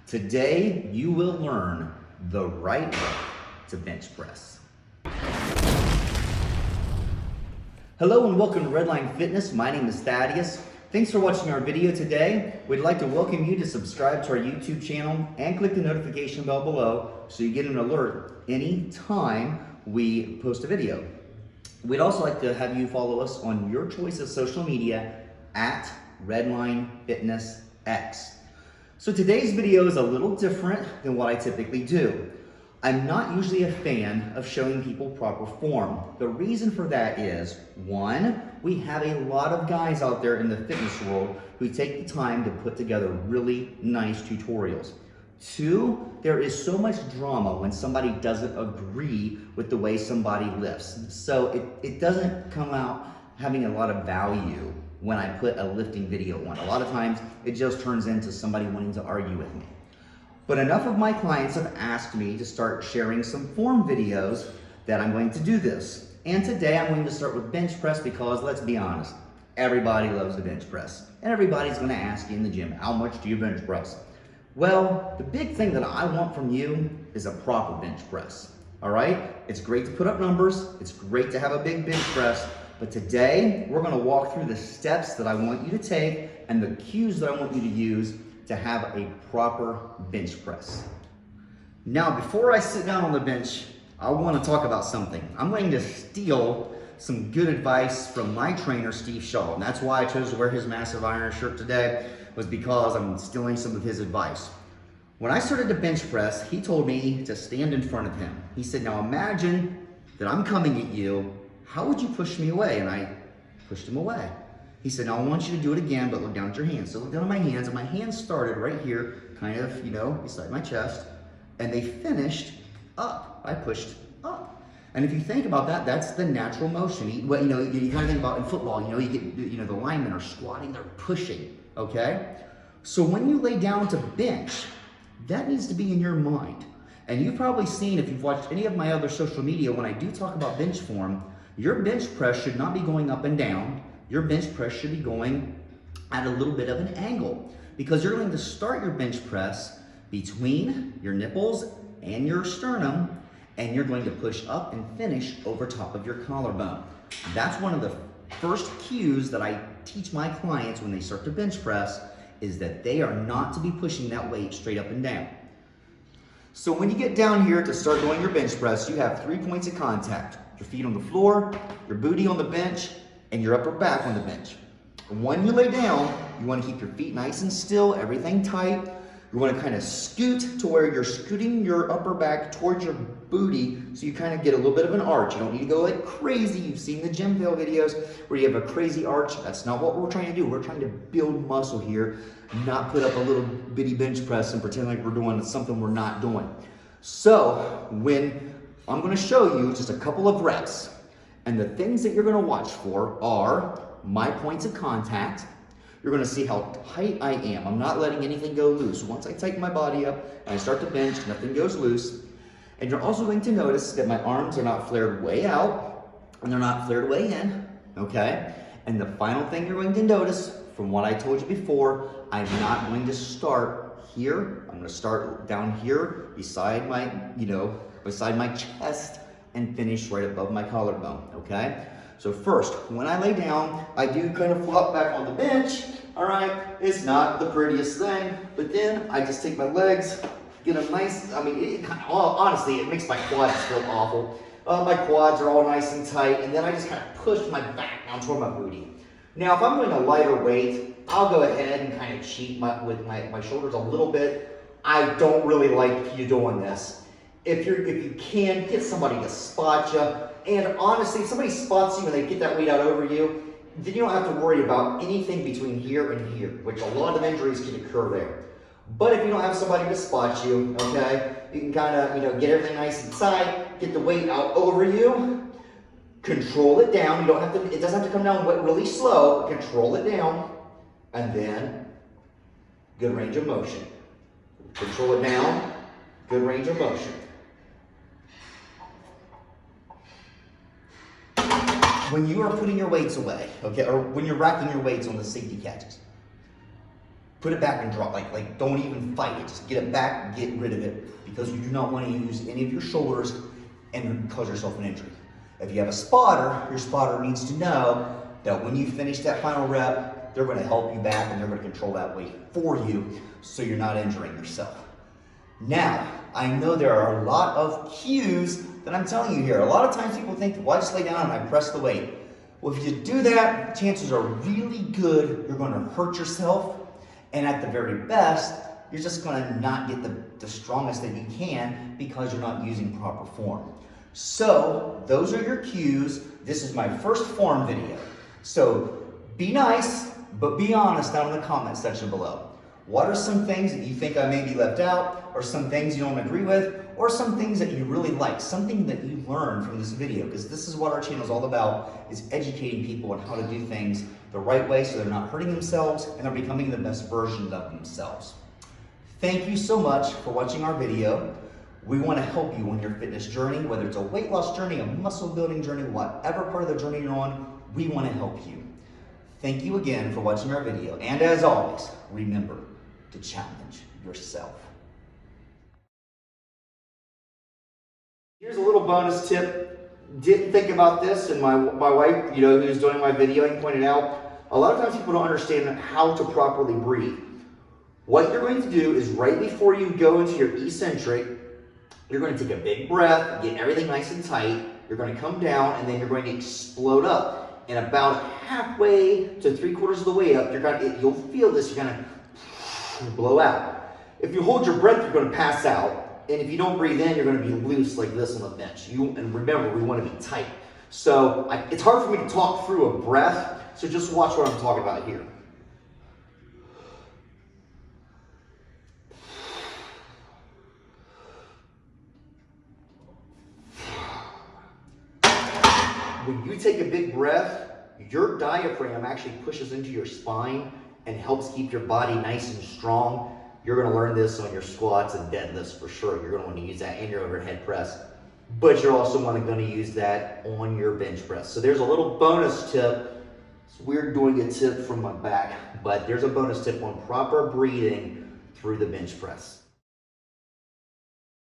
Today, you will learn the right way to bench press. Hello and welcome to Redline Fitness. My name is Thaddeus. Thanks for watching our video today. We'd like to welcome you to subscribe to our YouTube channel and click the notification bell below so you get an alert anytime we post a video. We'd also like to have you follow us on your choice of social media at Redline Fitness X. So today's video is a little different than what I typically do. I'm not usually a fan of showing people proper form. The reason for that is, one, we have a lot of guys out there in the fitness world who take the time to put together really nice tutorials. Two, there is so much drama when somebody doesn't agree with the way somebody lifts. So it doesn't come out having a lot of value when I put a lifting video on. A lot of times it just turns into somebody wanting to argue with me. But enough of my clients have asked me to start sharing some form videos that I'm going to do this. And today I'm going to start with bench press because, let's be honest, everybody loves the bench press. And everybody's gonna ask you in the gym, how much do you bench press? Well, the big thing that I want from you is a proper bench press, all right? It's great to put up numbers, it's great to have a big bench press, but today we're gonna walk through the steps that I want you to take and the cues that I want you to use to have a proper bench press. Now, before I sit down on the bench, I want to talk about something. I'm going to steal some good advice from my trainer, Steve Shaw, and that's why I chose to wear his Massive Iron shirt today, was because I'm stealing some of his advice. When I started to bench press, he told me to stand in front of him. He said, now imagine that I'm coming at you, how would you push me away? And I pushed him away. He said, now I want you to do it again, but look down at your hands. So look down at my hands, and my hands started right here, kind of, beside my chest, and they finished up. I pushed up. And if you think about that, that's the natural motion. You kind of think about in football, you get, the linemen are squatting, they're pushing, okay? So when you lay down to bench, that needs to be in your mind. And you've probably seen, if you've watched any of my other social media, when I do talk about bench form, your bench press should not be going up and down. Your bench press should be going at a little bit of an angle because you're going to start your bench press between your nipples and your sternum, and you're going to push up and finish over top of your collarbone. That's one of the first cues that I teach my clients when they start to bench press, is that they are not to be pushing that weight straight up and down. So when you get down here to start doing your bench press, you have 3 points of contact: your feet on the floor, your booty on the bench, and your upper back on the bench. When you lay down, you want to keep your feet nice and still, everything tight. You want to kind of scoot to where you're scooting your upper back towards your booty, so you kind of get a little bit of an arch. You don't need to go like crazy. You've seen the gym fail videos where you have a crazy arch. That's not what we're trying to do. We're trying to build muscle here, not put up a little bitty bench press and pretend like we're doing something we're not doing. So when I'm going to show you just a couple of reps, and the things that you're gonna watch for are my points of contact. You're gonna see how tight I am. I'm not letting anything go loose. Once I tighten my body up and I start to bench, nothing goes loose. And you're also going to notice that my arms are not flared way out and they're not flared way in, okay? And the final thing you're going to notice, from what I told you before, I'm not going to start here. I'm gonna start down here beside my, beside my chest, and finish right above my collarbone, okay? So first, when I lay down, I do kind of flop back on the bench, all right? It's not the prettiest thing, but then I just take my legs, get a nice, honestly, it makes my quads feel awful. My quads are all nice and tight, and then I just kind of push my back down toward my booty. Now, if I'm doing a lighter weight, I'll go ahead and kind of cheat with my shoulders a little bit. I don't really like you doing this. If you can, get somebody to spot you. And honestly, if somebody spots you and they get that weight out over you, then you don't have to worry about anything between here and here, which a lot of injuries can occur there. But if you don't have somebody to spot you, okay, you can kind of, get everything nice and tight, get the weight out over you, control it down. You don't have to, it doesn't have to come down really slow, control it down, and then good range of motion. Control it down, good range of motion. When you are putting your weights away, okay, or when you're racking your weights on the safety catches, put it back and drop. Like don't even fight it. Just get it back, get rid of it, because you do not want to use any of your shoulders and cause yourself an injury. If you have a spotter, your spotter needs to know that when you finish that final rep, they're going to help you back and they're going to control that weight for you so you're not injuring yourself. Now, I know there are a lot of cues that I'm telling you here. A lot of times people think, well, I just lay down and I press the weight. Well, if you do that, chances are really good you're going to hurt yourself. And at the very best, you're just going to not get the strongest that you can because you're not using proper form. So those are your cues. This is my first form video. So be nice, but be honest down in the comment section below. What are some things that you think I maybe left out, or some things you don't agree with, or some things that you really like, something that you learned from this video? Because this is what our channel is all about, is educating people on how to do things the right way so they're not hurting themselves and they're becoming the best version of themselves. Thank you so much for watching our video. We want to help you on your fitness journey, whether it's a weight loss journey, a muscle building journey, whatever part of the journey you're on, we want to help you. Thank you again for watching our video. And as always, remember to challenge yourself. Here's a little bonus tip. Didn't think about this, and my wife, who's doing my video, and pointed out, a lot of times people don't understand how to properly breathe. What you're going to do is right before you go into your eccentric, you're going to take a big breath, get everything nice and tight. You're going to come down, and then you're going to explode up. And about halfway to 3/4 of the way up, you'll feel this. You're going to blow out. If you hold your breath, you're going to pass out. And if you don't breathe in, you're going to be loose like this on the bench. And remember, we want to be tight. So it's hard for me to talk through a breath. So just watch what I'm talking about here. When you take a big breath, your diaphragm actually pushes into your spine and helps keep your body nice and strong. You're going to learn this on your squats and deadlifts for sure. You're going to want to use that in your overhead press, but you're also going to use that on your bench press. So there's a little bonus tip. It's weird doing a tip from my back, but there's a bonus tip on proper breathing through the bench press.